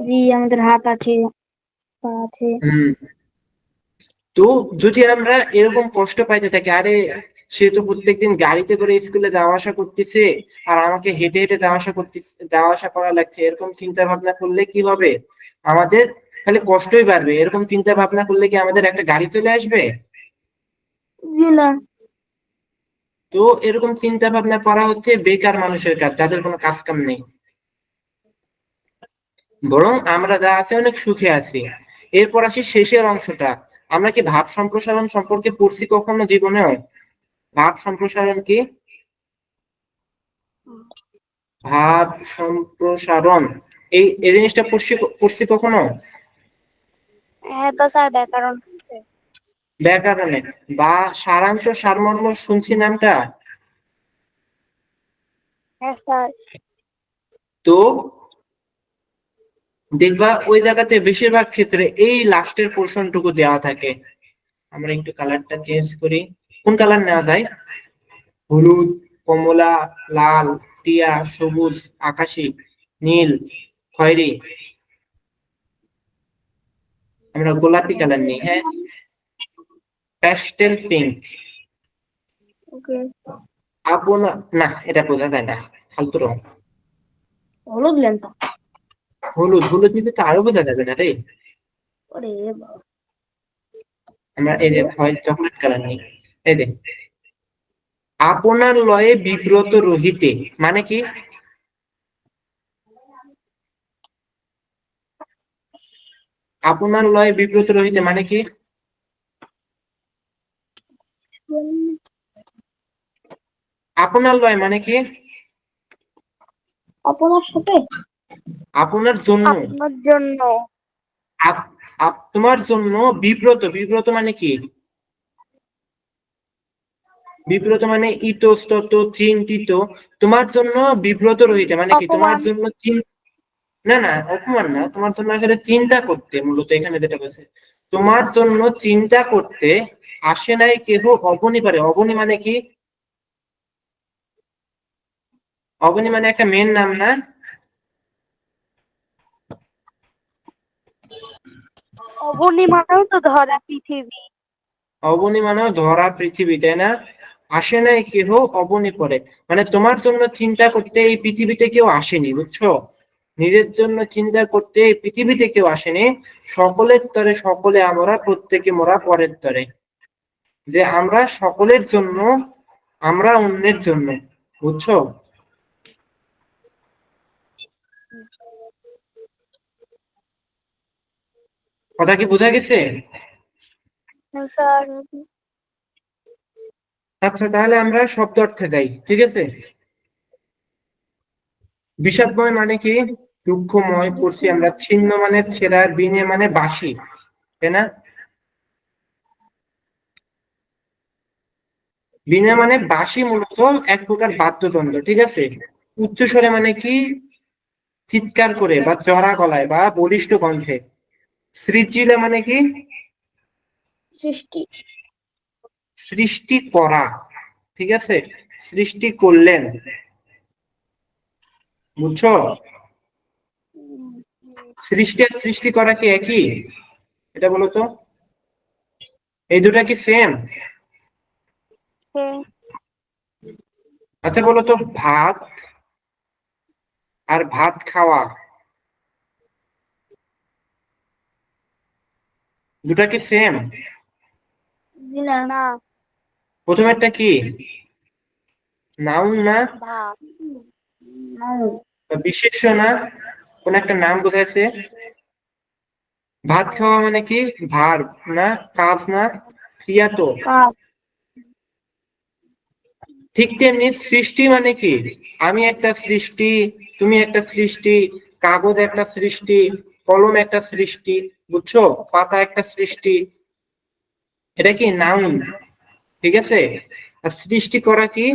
জি, আমাদের হাত আছে, পা আছে। হম। তো যদি আমরা এরকম কষ্ট পাইতে থাকি, আরে সে তো প্রত্যেকদিন গাড়িতে করে স্কুলে যাওয়া আসা করতেছে আর আমাকে হেঁটে হেঁটে যাওয়া আসা করা লাগছে, এরকম চিন্তা ভাবনা করলে কি হবে? আমাদের খালি কষ্টই বাড়বে। এরকম চিন্তা ভাবনা করলে কি আমাদের একটা গাড়ি চলে আসবে? জি না। তো এরকম চিন্তা ভাবনা করা হচ্ছে বেকার মানুষের কাজ, যাদের কোনো কাজ কাম নেই। বরং আমরা যা আছে অনেক সুখে আছি। এরপর আসি শেষের অংশটা। আমরা কি ভাব সম্প্রসারণ সম্পর্কে পড়ছি কখনো জীবনেও? ভাব সম্প্রসারণ কি? ভাব সম্প্রসারণ, এই এই জিনিসটা পড়ছি পড়ছি কখনো? হ্যাঁ তো স্যার ব্যাকরণ আছে। ব্যাকরণে, বা সারাংশ সারমর্ম শুনছি নামটা? হ্যাঁ স্যার। তো দেখবা ওই জায়গাতে বেশিরভাগ ক্ষেত্রে এই লাস্টের পোর্শনটুকু দেওয়া থাকে। আমরা একটু কালারটা চেঞ্জ করি, কোন কালার নেওয়া যায়? হলুদ, কমলা, লাল, টিয়া, সবুজ, আকাশি, নীল, খয়েরি, আমরা গোলাপি কালার নিই, হ্যাঁ, প্যাস্টেল পিঙ্ক। ওকে। আপনার না, এটা বোঝা যায় না, ফালতু রং। হলুদ লেন্স। হলুদ, হলুদ নিতে তো আরো বোঝা যাবে না রে। ওরে বাবা। আমরা এই ওকে। যে হোয়াইট চকলেট কালার নিই। এই যে আপনার লয়ে বিব্রত রহিতে, মানে কি? আপনার লয়ে বিব্রত রহিতে মানে কি? আপনার লয় মানে কি? আপনার সাথে। আপনার জন্য, আপনার জন্য। তোমার জন্য বিব্রত, বিব্রত মানে কি? বিব্রত মানে ইতস্তত, চিন্তিত। তোমার জন্য বিব্রত রহিতে মানে কি? তোমার অপমান। জন্য না না, অপমান না, তোমার জন্য এখানে চিন্তা করতে, মূলত এখানে যেটা বলছে, তোমার জন্য চিন্তা করতে আসে নাই কেহ অবনী পারে। অবনী মানে কি? অবনী মানে একটা মেয়ের নাম না? অবনী মানেও তো ধরা পৃথিবী। অবনী মানে ধরা পৃথিবী, তাই না? আসে নাই কেহ অবনী পরে, মানে তোমার জন্য চিন্তা করতে এই পৃথিবীতে কেউ আসেনি, বুঝছো? নিজের জন্য চিন্তা করতে এই পৃথিবীতে কেউ আসেনি। সকলের তরে সকলে আমরা, প্রত্যেকে মোরা পরের তরে, যে আমরা সকলের জন্য, আমরা অন্যের জন্য, বুঝছো? কথা কি বোঝা গেছে? স্যার। আচ্ছা, তাহলে আমরা শব্দ অর্থে যাই, ঠিক আছে? বিষাদময় মানে কি? দুঃখময় পড়ছি আমরা। ছিন্ন মানে ছেঁড়া, বিনে মানে বাঁশি, তাই না? বিনে মানে বাঁশি, মূলত এক প্রকার বাদ্যযন্ত্র, ঠিক আছে? উচ্চস্বরে মানে কি? চিৎকার করে বা চড়া গলায় বা বলিষ্ঠ কণ্ঠে। সৃজিলা মানে কি? সৃষ্টি। সৃষ্টি করা, ঠিক আছে? সৃষ্টি করলেন, বুঝছো? সৃষ্টি আর সৃষ্টি করা কি একই? এটা বলো তো, এই দুটা কি সেম? হ্যাঁ। আচ্ছা বলো তো, ভাত আর ভাত খাওয়া, দুটা কি সেম? জি না। না। প্রথমেরটা কি? নাউন না? ভাব। বা বিশেষ্য না? কোন একটা নাম বোঝাইছে। ভাত খাওয়া মানে কি? ভার্ব না? কাজ না? ক্রিয়া তো। কাপ। ঠিক তেমনি সৃষ্টি মানে কি? আমি একটা সৃষ্টি, তুমি একটা সৃষ্টি, কাগজ একটা সৃষ্টি, কলম একটা সৃষ্টি, বুঝছো? পাতা একটা সৃষ্টি। এটা কি নাউন, ঠিক আছে? আর সৃষ্টি করা কি?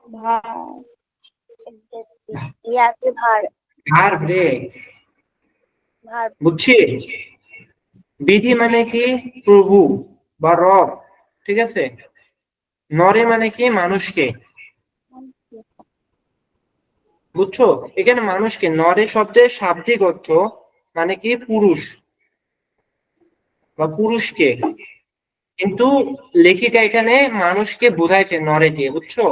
ভাব। ইয়াতে ভার। ভার্ব রে, ভার। বুঝছি। বিধি মানে কি? প্রভু বা রব, ঠিক আছে? নরে মানে কি? মানুষকে, বুঝছো? এখানে মানুষকে, নরে শব্দের শাব্দিক অর্থ মানে কি? পুরুষ বা পুরুষকে, কিন্তু লেখিকা এখানে মানুষকে বোঝাইছে নরে দিয়ে, বুঝছো?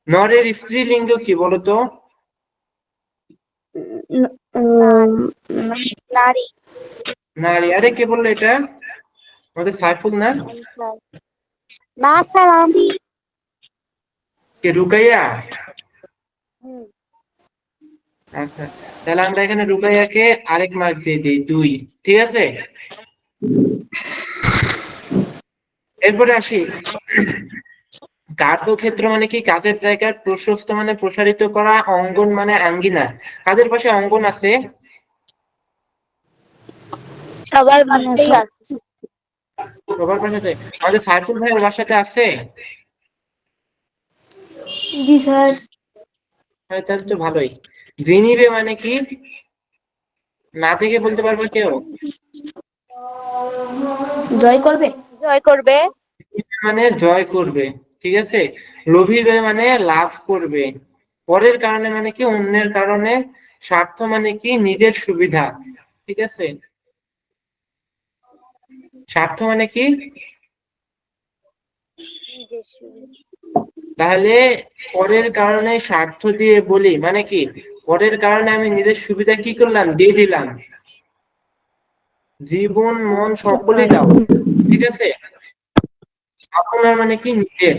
নরের স্ত্রীলিঙ্গ কি বলতো? নারী। নারী। আরে কে বললো এটা? আমাদের সাইফুল না? না স্যার, আমি। কে, রুকাইয়া? হুম। আচ্ছা, তাহলে আমরা এখানে রুকাইয়াকে আরেক মার্ক দিয়ে দিই, 2, ঠিক আছে? এরপরে আসি, কার্যক্ষেত্র মানে কি? কাজের জায়গার। প্রশস্ত মানে প্রসারিত করা। অঙ্গন মানে আঙ্গিনা। কাদের পাশে অঙ্গন আছে? সবার বাসাতেই আছে। সবার পাশে। আমাদের সাইফুল ভাইয়ের বাসাতে আছে? জি স্যার। হ্যাঁ, তাহলে তো ভালোই। জিনিবে মানে কি? না থেকে বলতে পারবে কেউ? জয় করবে। জয় করবে। মানে জয় করবে, ঠিক আছে? লোভিবে মানে লাভ করবে। পরের কারণে মানে কি? অন্যের কারণে। স্বার্থ মানে কি? নিজের সুবিধা, ঠিক আছে? স্বার্থ মানে কি? নিজের সুবিধা। তাহলে পরের কারণে স্বার্থ দিয়ে বলি মানে কি? পরের কারণে আমি নিজের সুবিধা কি করলাম? দিয়ে দিলাম। জীবন মন সকলই দাও, ঠিক আছে? আপনার মানে কি? নিজের।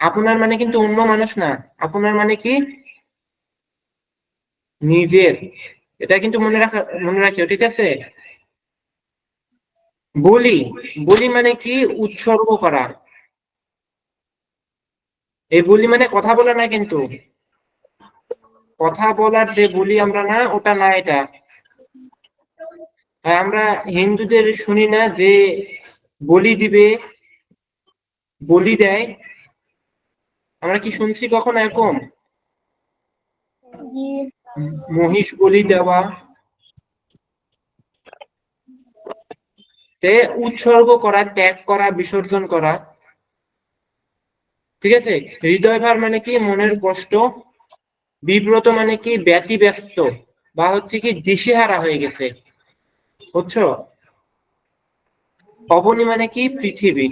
আপনার মানে কিন্তু অন্য মানুষ না। আপনার মানে কি? নিজের। এটা কিন্তু মনে রাখিও, ঠিক আছে? বলি, বলি মানে কি? উৎসর্গ করা। এই বলি মানে কথা বলা না কিন্তু। কথা বলার যে বলি আমরা না, ওটা না এটা। আর আমরা হিন্দুদের শুনি না যে বলি দিবে, বলি দেয়, আমরা কি শুনছি কখন এরকম? জি। মহিষ বলি দেওয়া, তে উৎসর্গ করা, ত্যাগ করা, বিসর্জন করা। ঠিক আছে। হৃদয়ভার মানে কি মনের কষ্ট, বিব্রত মানে কি ব্যতিব্যস্ত বা হচ্ছে কি দিশেহারা হয়ে গেছে, বুঝছো? অবনী মানে কি পৃথিবী।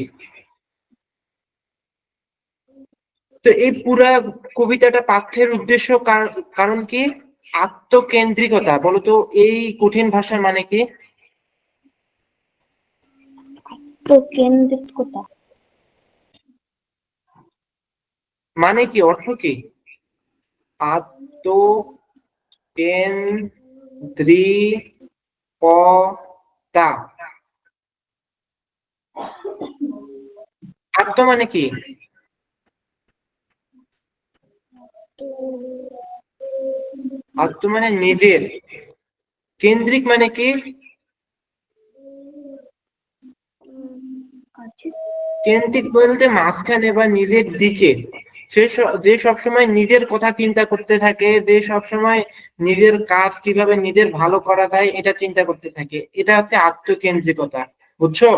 তো এই পুরা কবিতাটা পাঠ্যের উদ্দেশ্য কারণ কি? আত্মকেন্দ্রিকতা। বলতো এই কঠিন ভাষার মানে কি? তো কেন্দ্রিকতা। মানে কি, অর্থ কি? আত্মকেন্দ্রিকতা। আত্ম মানে কি? আত্ম মানে নিজের। কেন্দ্রিক মানে কি? আছে। কেন্দ্রিক বলতে মাঝখানে বা নিজের দিকে। যে সবসময় নিজের কথা চিন্তা করতে থাকে, যে সবসময় নিজের কাজ কিভাবে নিজের ভালো করা যায় এটা চিন্তা করতে থাকে, এটা হচ্ছে আত্মকেন্দ্রিকতা। বুঝছো?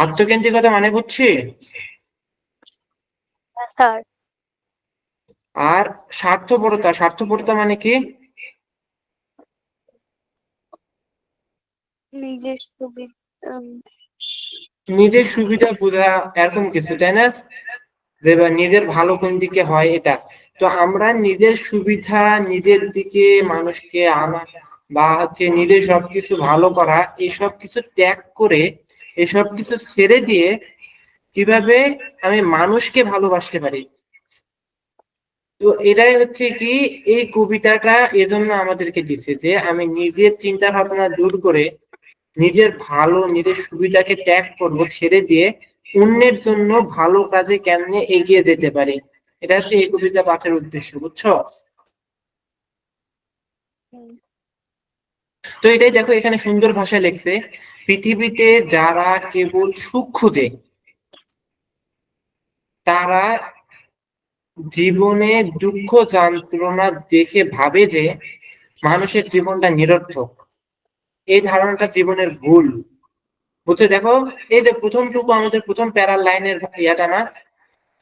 আত্মকেন্দ্রিকতা মানে বুঝছি। স্যার। আর স্বার্থপরতা, স্বার্থপরতা মানে কি? নিজের সুবিধা, নিজের সুবিধা বোঝা, এরকম কিছু, তাই না? যে বা নিজের ভালো কোন দিকে হয় এটা। তো আমরা নিজের সুবিধা, নিজের দিকে মানুষকে আনা বা হচ্ছে নিজের সবকিছু ভালো করা, এই সব কিছু ত্যাগ করে, এসব কিছু ছেড়ে দিয়ে কিভাবে আমি মানুষকে ভালোবাসতে পারি। তো এটাই হচ্ছে কি এই কবিতাটা এজন্য আমাদেরকে দিচ্ছে যে আমি নিজের চিন্তা ভাবনা দূর করে নিজের ভালো, নিজের সুবিধাকে ত্যাগ করব, ছেড়ে দিয়ে অন্যের জন্য ভালো কাজে কেমনে এগিয়ে যেতে পারি। এটা হচ্ছে এই কবিতা পাঠের উদ্দেশ্য, বুঝছো? তো এটাই দেখো এখানে সুন্দর ভাষায় লিখছে, পৃথিবীতে যারা কেবল সুখ খুঁজে তারা জীবনে দুঃখ যন্ত্রণা দেখে ভাবে যে মানুষের জীবনটা নিরর্থক। এই ধারণাটা জীবনের ভুল। বুঝছো? দেখো এই যে প্রথমটুকু আমাদের প্রথম প্যারার লাইনের ইয়াটা না,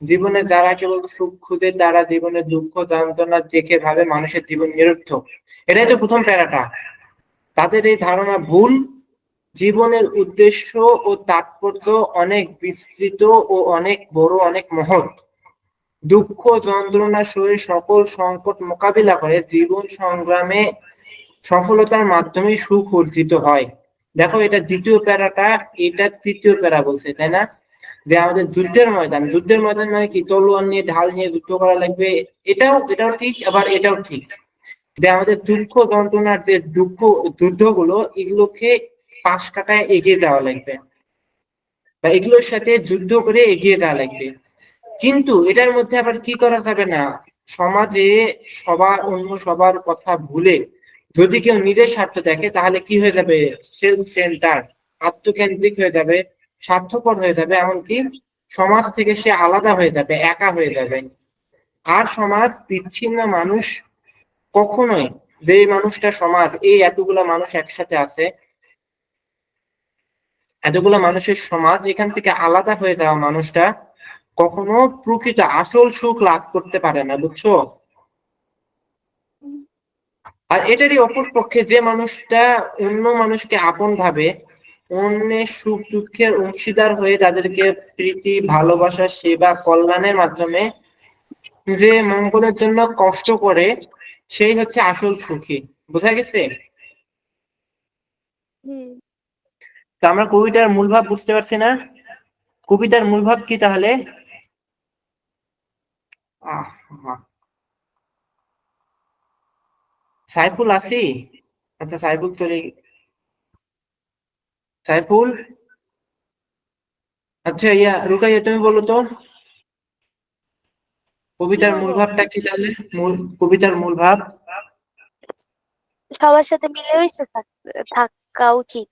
জীবনে যারা কেবল সুখ খুঁজে তারা জীবনে দুঃখ যন্ত্রণা দেখে ভাবে মানুষের জীবন নিরর্থক। এটাই তো প্রথম প্যারাটা। তাদের এই ধারণা ভুল। জীবনের উদ্দেশ্য ও তাৎপর্য অনেক বিস্তৃত ও অনেক বড়, অনেক মহৎ। দুঃখ যন্ত্রণা সয়ে সকল সংকট মোকাবিলা করে জীবন সংগ্রামে সফলতার মাধ্যমে সুখ অর্জিত হয়। দেখো এটা দ্বিতীয় প্যারাটা, এটা তৃতীয় প্যারা বলছে, তাই না? যে আমাদের যুদ্ধের ময়দান, যুদ্ধের ময়দান মানে কি তলোয়ার নিয়ে ঢাল নিয়ে যুদ্ধ করা লাগবে। এটাও ঠিক, আবার এটাও ঠিক যে আমাদের দুঃখ যন্ত্রণার যে যুদ্ধগুলো, এগুলোকে পাশ কাটায় এগিয়ে যাওয়া লাগবে বা এগুলোর সাথে যুদ্ধ করে এগিয়ে যাওয়া লাগবে। কিন্তু এটার মধ্যে আবার কি করা যাবে না, সমাজে সবার কথা ভুলে যদি কেউ নিজের স্বার্থ দেখে তাহলে কি হয়ে যাবে? সেলফ সেন্টার, আত্মকেন্দ্রিক হয়ে যাবে, স্বার্থপর হয়ে যাবে, এমনকি সমাজ থেকে সে আলাদা হয়ে যাবে, একা হয়ে যাবে। আর সমাজ বিচ্ছিন্ন মানুষ কখনোই, যে মানুষটা সমাজ, এই এতগুলা মানুষ একসাথে আছে, এতগুলা মানুষের সমাজ, এখান থেকে আলাদা হয়ে যাওয়া মানুষটা কখনো প্রকৃত আসল সুখ লাভ করতে পারে না, বুঝছো? আর এটারই অপর পক্ষে যে মানুষটা অন্য মানুষকে আপন ভাবে, অন্যের সুখ দুঃখের অংশীদার হয়ে তাদেরকে প্রীতি, ভালোবাসা, সেবা, কল্যাণের মাধ্যমে যে মঙ্গলের জন্য কষ্ট করে, সেই হচ্ছে আসল সুখী। বোঝা গেছে? হুম। তো আমরা কবিতার মূল ভাব বুঝতে পারছি না? কবিতার মূল ভাব কি তাহলে? আহ সাইফুল আছি? আচ্ছা সাইফুল চলে, সাইফুল, আচ্ছা ইয়া রুকাইয়া তুমি বলো তো। কবিতার মূল ভাবটা কি তাহলে? কবিতার মূল ভাব সবার সাথে মিলেমিশে থাকা উচিত।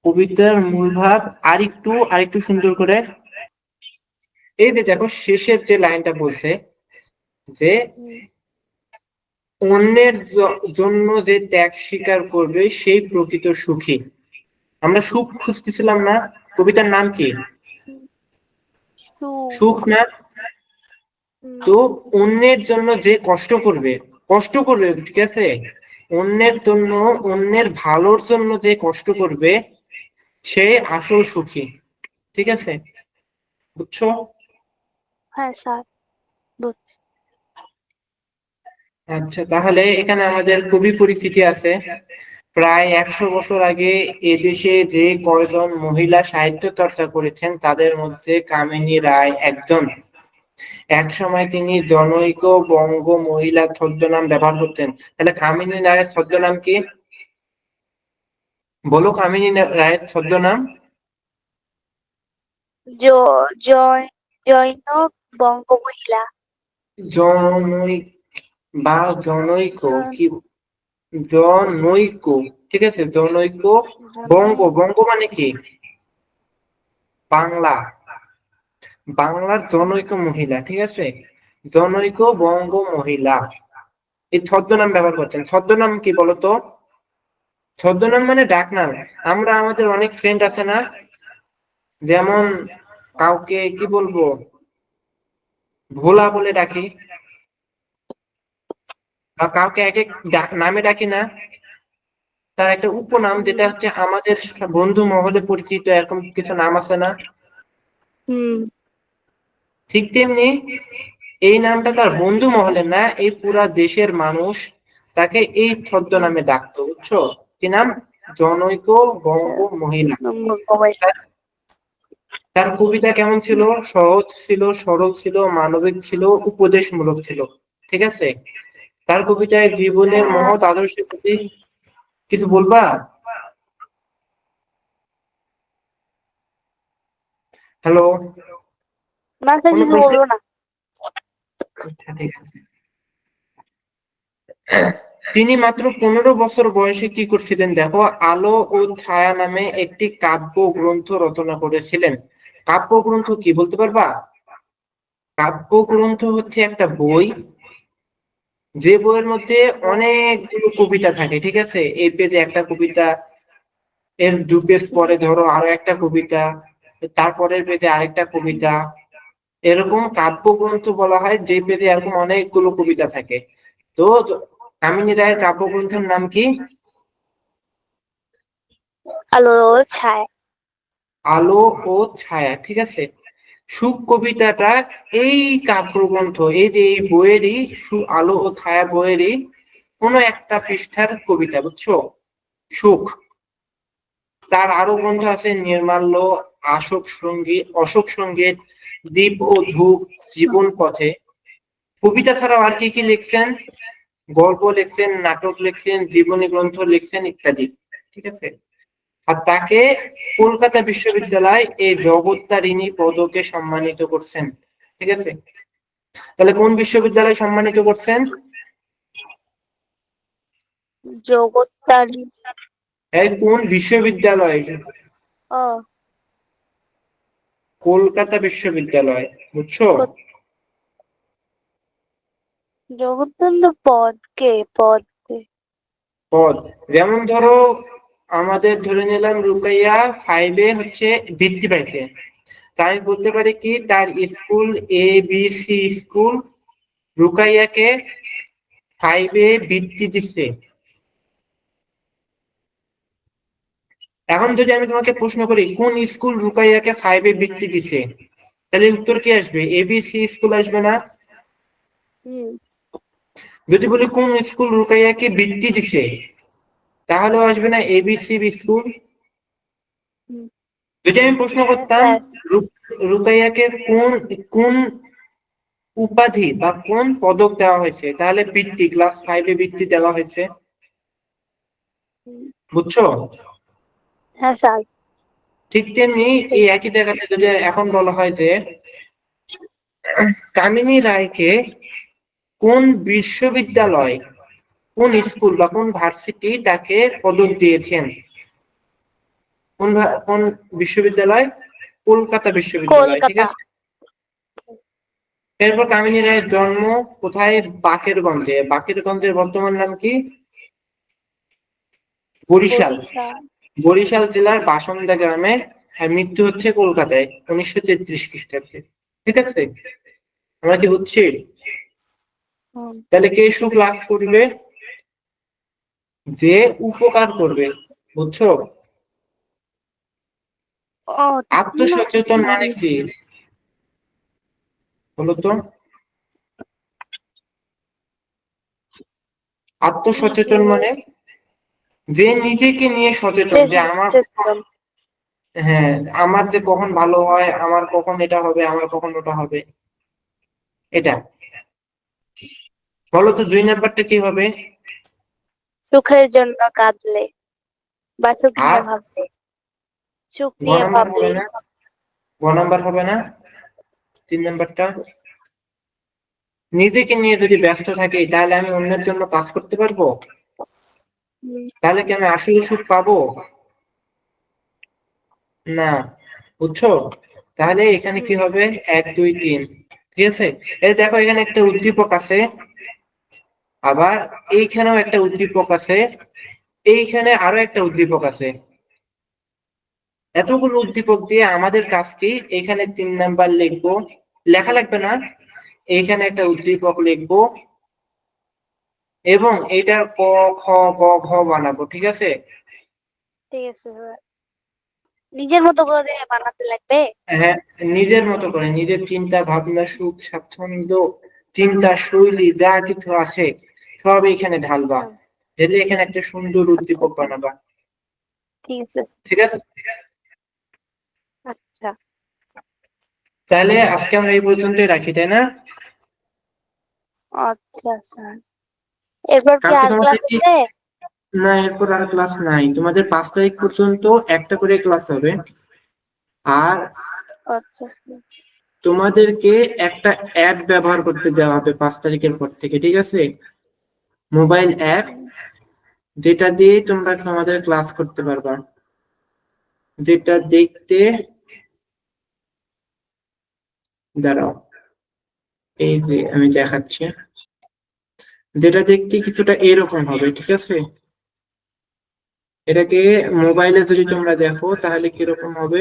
কবিতার মূল ভাব আরেকটু সুন্দর করে, এই যে দেখো শেষের যে লাইনটা বলছে যে হুম, অন্যের জন্য যে ত্যাগ স্বীকার করবে সেই প্রকৃত সুখী। আমরা সুখ খুঁজতেছিলাম না? কবিতার নাম কি? হুম, সুখ না? হুম, তো অন্যের জন্য যে কষ্ট করবে, ঠিক আছে, অন্যের জন্য, অন্যের ভালোর জন্য যে কষ্ট করবে সে আসল সুখী। ঠিক আছে, বুঝছো? হ্যাঁ স্যার, বুঝছি। আচ্ছা, তাহলে এখানে আমাদের কবি পরিচিতি আছে। প্রায় 100 বছর আগে এদেশে যে কয়জন মহিলা সাহিত্য চর্চা করেছেন তাদের মধ্যে কামিনী রায় একজন। এক সময় তিনি জনৈক বঙ্গ মহিলা ছদ্মনাম ব্যবহার করতেন। তাহলে কামিনী রায়ের ছদ্মনাম কি? বলো কামিনী রায়ের ছদ্মনাম। জৈন বঙ্গ মহিলা। জনৈক বা জনৈক, জন- কি? জনৈক, ঠিক আছে, জনৈক বঙ্গ। জনৈক বঙ্গ মানে কি? বাংলা। বাংলার জনৈক মহিলা, ঠিক আছে, জনৈক বঙ্গ মহিলা এই ছদ্মনাম ব্যবহার করতেন। ছদ্মনাম কি বলতো? ছদ্মনাম মানে ডাকনাম। আমরা আমাদের অনেক ফ্রেন্ড আছে না, যেমন কাউকে কি বলবো, ভোলা বলে ডাকি, বা কাউকে এক এক নামে ডাকি না, তার একটা উপনাম যেটা হুম, হচ্ছে আমাদের বন্ধু মহলে পরিচিত, এরকম কিছু নাম আছে না? হুম, ঠিক তেমনি এই নামটা তার বন্ধু মহলের না, এই পুরা দেশের মানুষ তাকে এই হুম, ছদ্মনামে ডাকতো, বুঝছো? কি নাম? জনৈক আচ্ছা, বঙ্গ মহিলা। বঙ্গ মহিলা। তার তার কবিতা কেমন ছিল? সহজ ছিল, সরল ছিল, মানবিক ছিল, উপদেশমূলক ছিল। ঠিক আছে, তার কবিতায় জীবনের হ্যাঁ, মহৎ আদর্শের প্রতি কিছু বলবা? হ্যালো, না স্যার, কোনো কিছু প্রশ্ন? বলবো না। আচ্ছা, ঠিক আছে। তিনি মাত্র 15 বছর বয়সে কি করছিলেন দেখো, আলো ও ছায়া নামে একটি কাব্য গ্রন্থ রচনা করেছিলেন। কাব্য গ্রন্থ কি বলতে পারবা? কাব্য গ্রন্থ হচ্ছে একটা বই, যে বইয়ের মধ্যে অনেকগুলো কবিতা থাকে। ঠিক আছে, এই পেজে একটা কবিতা, এর 2 পেজ পরে ধরো আরো একটা কবিতা, তারপরের পেজে আরেকটা কবিতা, এরকম কাব্যগ্রন্থ বলা হয় যে পেজে এরকম অনেকগুলো কবিতা থাকে। তো কামিনী রায়ের কাব্যগ্রন্থের নাম কি? আলো ছায়। আলো ও ছায়া, ঠিক আছে। সুখ কবিতাটা এই কাব্যগ্রন্থ, এই যে এই বইয়েরই, আলো ও ছায়া বইয়েরই কোনো একটা পৃষ্ঠার কবিতা, বুঝছো? সুখ। তার আরো গ্রন্থ আছে নির্মাল্য, অশোক সঙ্গীত, দীপ ও ধূপ, জীবন পথে। কবিতা ছাড়াও আর কি কি লিখছেন? গল্প লিখছেন, নাটক লিখছেন, জীবনী গ্রন্থ লিখছেন, ইত্যাদি। ঠিক আছে, আর তাকে কলকাতা বিশ্ববিদ্যালয় এই জগত্তারিণী পদকে সম্মানিত করছেন। ঠিক আছে, তাহলে কোন বিশ্ববিদ্যালয় সম্মানিত করছেন? জগত্তারিণী। এই কোন বিশ্ববিদ্যালয়? ও, কলকাতা বিশ্ববিদ্যালয়, বুঝছো? জগত্তারিণী পদকে। পদ, যেমন ধরো আমাদের ধরে নিলাম রুকাইয়া 5-এ হচ্ছে বৃত্তি পাইছে, তাই আমি বলতে পারি কি তার স্কুল ABC স্কুল রুকাইয়াকে 5-এ বৃত্তি দিচ্ছে। এখন যদি আমি তোমাকে প্রশ্ন করি কোন স্কুল রুকাইয়াকে 5-এ বৃত্তি দিচ্ছে, তাহলে উত্তর কি আসবে? ABC স্কুল আসবে না? হুম, যদি বলি কোন স্কুল রুকাইয়াকে বৃত্তি দিচ্ছে, তাহলেও আসবে না ABC স্কুল? হুম, যদি আমি প্রশ্ন হ্যাঁ করতাম স্যার। রুকাইয়াকে কোন কোন উপাধি বা কোন পদক দেওয়া হয়েছে, তাহলে বৃত্তি, ক্লাস 5-এ বৃত্তি দেওয়া হয়েছে, হুম, বুঝছো? হ্যাঁ স্যার। ঠিক তেমনি এই একই জায়গাতে যদি এখন বলা হয় যে কামিনী রায়কে কোন বিশ্ববিদ্যালয়, কোন স্কুল বা কোন ভার্সিটি তাকে পদক দিয়েছেন? কোন বিশ্ববিদ্যালয়? কলকাতা বিশ্ববিদ্যালয়, ঠিক কলকাতা। আছে। এরপর কামিনী রায়ের জন্ম কোথায়? বাকেরগঞ্জে। বাকেরগঞ্জের বর্তমান নাম কি? বরিশাল। বরিশাল। বরিশাল জেলার বাসন্দা গ্রামে। আর মৃত্যু হচ্ছে কলকাতায় 1933 খ্রিস্টাব্দে, ঠিক আছে। আমরা কি বুঝছি? হুম। তাহলে কে সুখ লাভ করবে? যে উপকার করবে, বুঝছো? ও, আত্মসচেতন মানে কি বলতো? আত্মসচেতন নিজে মানে যে নিজেকে নিয়ে সচেতন, যে আমার, সচেতন। হ্যাঁ, আমার যে কখন ভালো হয়, আমার কখন এটা হবে, আমার কখন ওটা হবে, এটা। বলো তো 2 নাম্বারটা কি হবে? সুখের জন্য কাঁদলে বা সুখ নিয়ে আর ভাবলে। সুখ গ নিয়ে নাম্বার হবে ভাবলে। না? গ নাম্বার হবে না? 3 নাম্বারটা। নিজেকে নিয়ে যদি ব্যস্ত থাকি তাহলে আমি অন্যের জন্য কাজ করতে পারবো? হুম, তাহলে কি আমি আসলে সুখ পাবো? না, বুঝছো? তাহলে এখানে কি হুম, হবে? 1 2 3, ঠিক আছে। এই দেখো এখানে একটা উদ্দীপক আছে, আবার এইখানেও একটা উদ্দীপক আছে, এইখানে আরো একটা উদ্দীপক আছে। এতগুলো উদ্দীপক দিয়ে আমাদের কাজ কি? এখানে 3 নাম্বার লিখবো, লেখা লাগবে না, এইখানে একটা উদ্দীপক লিখবো এবং এটার ক খ গ ঘ বানাবো, ঠিক আছে। ঠিক আছে। নিজের মতো করে বানাতে লাগবে। হ্যাঁ, নিজের মতো করে, নিজের চিন্তা ভাবনা, সুখ স্বাচ্ছন্দ্য, চিন্তা শৈলী যা কিছু আছে সব এখানে ঢালবা, হুম, ঢেলে এখানে একটা সুন্দর আচ্ছা উদ্দীপক আচ্ছা, বানাবা, ঠিক আছে। ঠিক আছে। আচ্ছা। তাহলে আজকে আমরা এই পর্যন্তই রাখি, তাই না? আচ্ছা স্যার, এরপর কি কালকে আর তোমাদের ক্লাস কি? আছে? না, এরপর আর ক্লাস নাই, তোমাদের 5 তারিখ পর্যন্ত একটা করে ক্লাস হবে। আর আচ্ছা স্যার। তোমাদেরকে একটা অ্যাপ ব্যবহার করতে দেওয়া হবে 5 তারিখের পর থেকে, ঠিক আছে। মোবাইল অ্যাপ, হুম, যেটা দিয়ে তোমরা তোমাদের ক্লাস করতে পারবা, যেটা দেখতে, দাঁড়াও, এই যে আমি দেখাচ্ছি, যেটা দেখতে কিছুটা এরকম হবে, ঠিক আছে। এটাকে মোবাইলে যদি তোমরা দেখো তাহলে কিরকম হবে?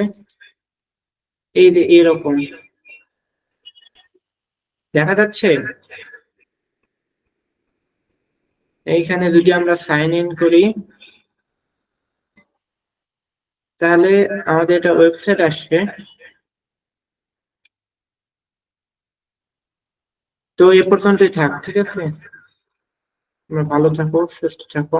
এই যে এরকম দেখা যাচ্ছে। এইখানে যদি আমরা সাইন ইন করি তাহলে আমাদের একটা ওয়েবসাইট আসছে। তো এ পর্যন্তই থাক, ঠিক আছে। তোমরা ভালো থাকো, সুস্থ থাকো।